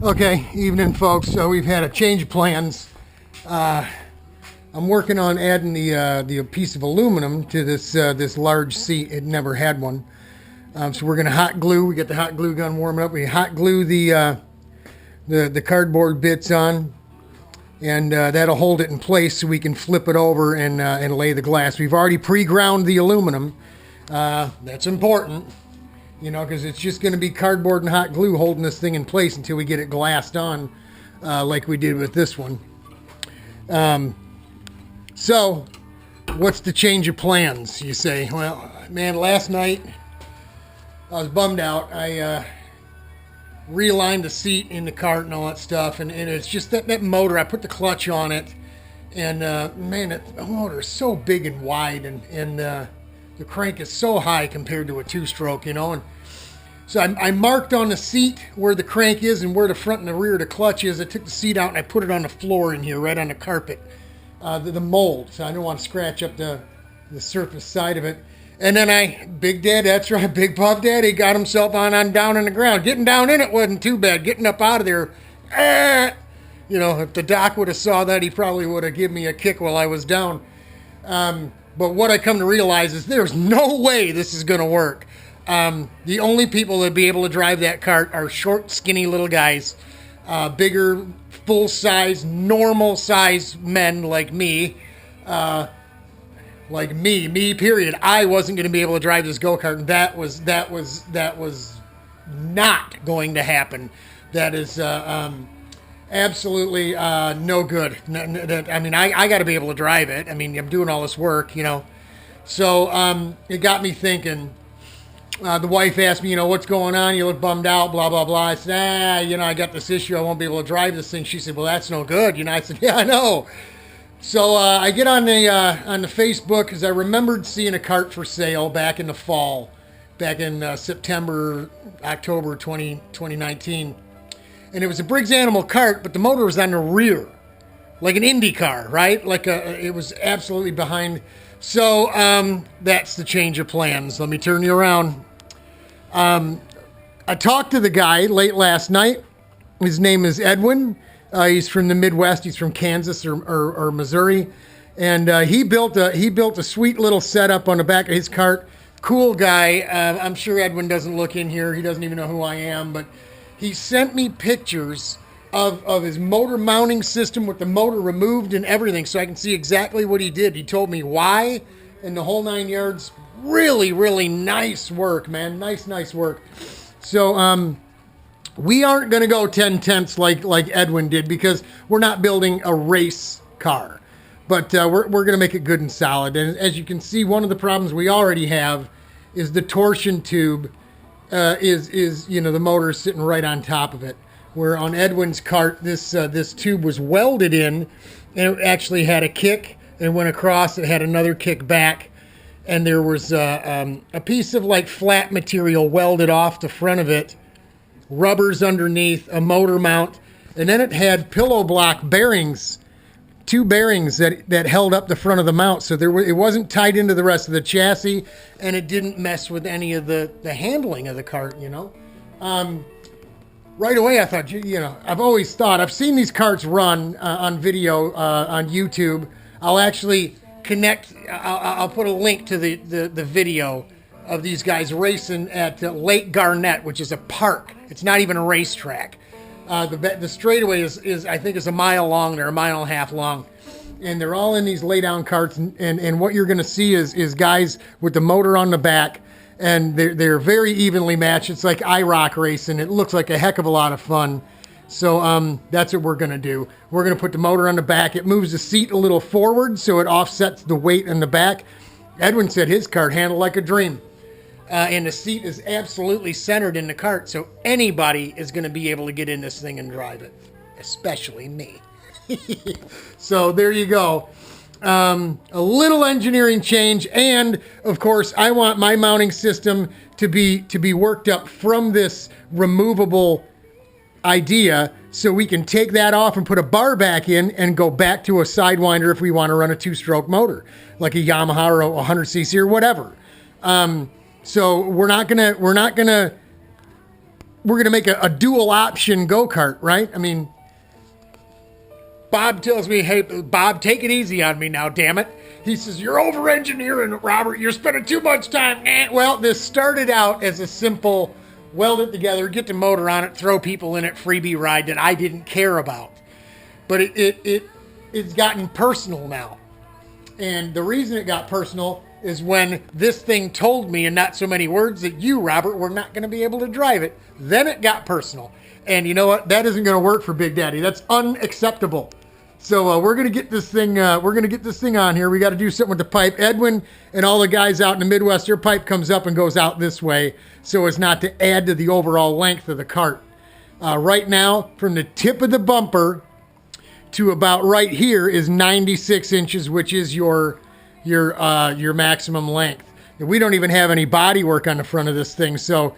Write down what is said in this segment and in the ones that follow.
Okay, evening folks. So we've had a change of plans. I'm working on adding the piece of aluminum to this large seat. It never had one. So we're gonna hot glue. We got the hot glue gun warming up. We hot glue the cardboard bits on, and that'll hold it in place so we can flip it over and lay the glass. We've already pre-ground the aluminum. That's important. You know, because it's just going to be cardboard and hot glue holding this thing in place until we get it glassed on, like we did with this one. So, what's the change of plans, you say? Well, man, last night I was bummed out. I realigned the seat in the cart and all that stuff, and it's just that motor. I put the clutch on it, and man, that motor is so big and wide, and the crank is so high compared to a two-stroke, you know. And so I marked on the seat where the crank is and where the front and the rear of the clutch is. I took the seat out and I put it on the floor in here, right on the carpet, the mold. So I don't want to scratch up the surface side of it. And then Big Dad, that's right, Big Puff Daddy got himself on down in the ground. Getting down in it wasn't too bad. Getting up out of there, you know, if the doc would have saw that, he probably would have given me a kick while I was down. But what I come to realize is there's no way this is going to work. The only people that be able to drive that cart are short, skinny little guys, bigger, full-size, normal-size men like me, period. I wasn't going to be able to drive this go-kart, and that was not going to happen. That is absolutely no good. I mean, I got to be able to drive it. I mean, I'm doing all this work, you know. So it got me thinking. The wife asked me, you know, what's going on? You look bummed out, blah, blah, blah. I said, you know, I got this issue. I won't be able to drive this thing. She said, well, that's no good. You know, I said, yeah, I know. So I get on the Facebook because I remembered seeing a cart for sale back in the fall, back in September, October 2019. And it was a Briggs animal cart, but the motor was on the rear, like an Indy car, right? It was absolutely behind. So that's the change of plans. Let me turn you around. I talked to the guy late last night. His name is Edwin. He's from the Midwest. He's from Kansas or Missouri, and he built a sweet little setup on the back of his cart. Cool guy. I'm sure Edwin doesn't look in here. He doesn't even know who I am, but he sent me pictures of his motor mounting system with the motor removed and everything, so I can see exactly what he did. He told me why and the whole 9 yards. Really, really nice work, man. Nice work. So we aren't going to go 10/10 like Edwin did, because we're not building a race car, but we're going to make it good and solid. And as you can see, one of the problems we already have is the torsion tube is you know, the motor is sitting right on top of it. Where on Edwin's cart, this tube was welded in, and it actually had a kick, and went across. It had another kick back, and there was a piece of like flat material welded off the front of it, rubbers underneath, a motor mount, and then it had pillow block bearings, 2 bearings that held up the front of the mount, so it wasn't tied into the rest of the chassis, and it didn't mess with any of the handling of the cart, you know. Right away, I thought, you know, I've seen these carts run on video on YouTube. I'll actually I'll put a link to the video of these guys racing at Lake Garnett, which is a park. It's not even a racetrack. The straightaway is I think is a mile long. They're a mile and a half long. And they're all in these lay down carts. And what you're going to see is guys with the motor on the back. And they're very evenly matched. It's like IROC racing. It looks like a heck of a lot of fun. So that's what we're going to do. We're going to put the motor on the back. It moves the seat a little forward, so it offsets the weight in the back. Edwin said his cart handled like a dream. And the seat is absolutely centered in the cart, so anybody is going to be able to get in this thing and drive it, especially me. So there you go. A little engineering change, and of course I want my mounting system to be worked up from this removable idea, so we can take that off and put a bar back in and go back to a sidewinder if we want to run a 2-stroke motor like a Yamaha or a 100cc or whatever. So we're not gonna we're going to make a dual option go-kart, right? I mean, Bob tells me, hey, Bob, take it easy on me now, damn it. He says, you're over-engineering it, Robert. You're spending too much time. Well, this started out as a simple weld it together, get the motor on it, throw people in it, freebie ride that I didn't care about. But it's gotten personal now. And the reason it got personal is when this thing told me in not so many words that you, Robert, were not going to be able to drive it. Then it got personal. And you know what? That isn't going to work for Big Daddy. That's unacceptable. So we're going to get this thing. On here. We got to do something with the pipe. Edwin and all the guys out in the Midwest, their pipe comes up and goes out this way, so as not to add to the overall length of the cart. Right now, from the tip of the bumper to about right here is 96 inches, which is your maximum length. And we don't even have any body work on the front of this thing, so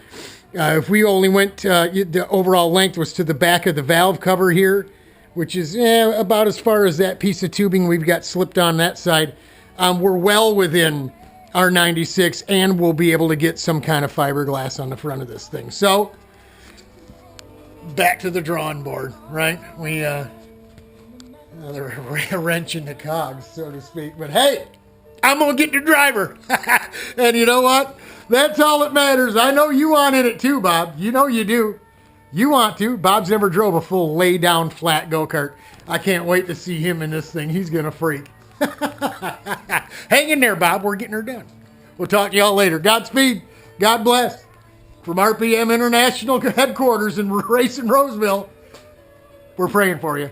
if we only went, the overall length was to the back of the valve cover here, which is about as far as that piece of tubing we've got slipped on that side. We're well within our 96, and we'll be able to get some kind of fiberglass on the front of this thing. So, back to the drawing board, right? We, another wrench in the cogs, so to speak. But hey, I'm going to get the driver. And you know what? That's all that matters. I know you want in it too, Bob. You know you do. You want to. Bob's never drove a full lay-down flat go-kart. I can't wait to see him in this thing. He's going to freak. Hang in there, Bob. We're getting her done. We'll talk to y'all later. Godspeed. God bless. From RPM International Headquarters in Racing Roseville, we're praying for you.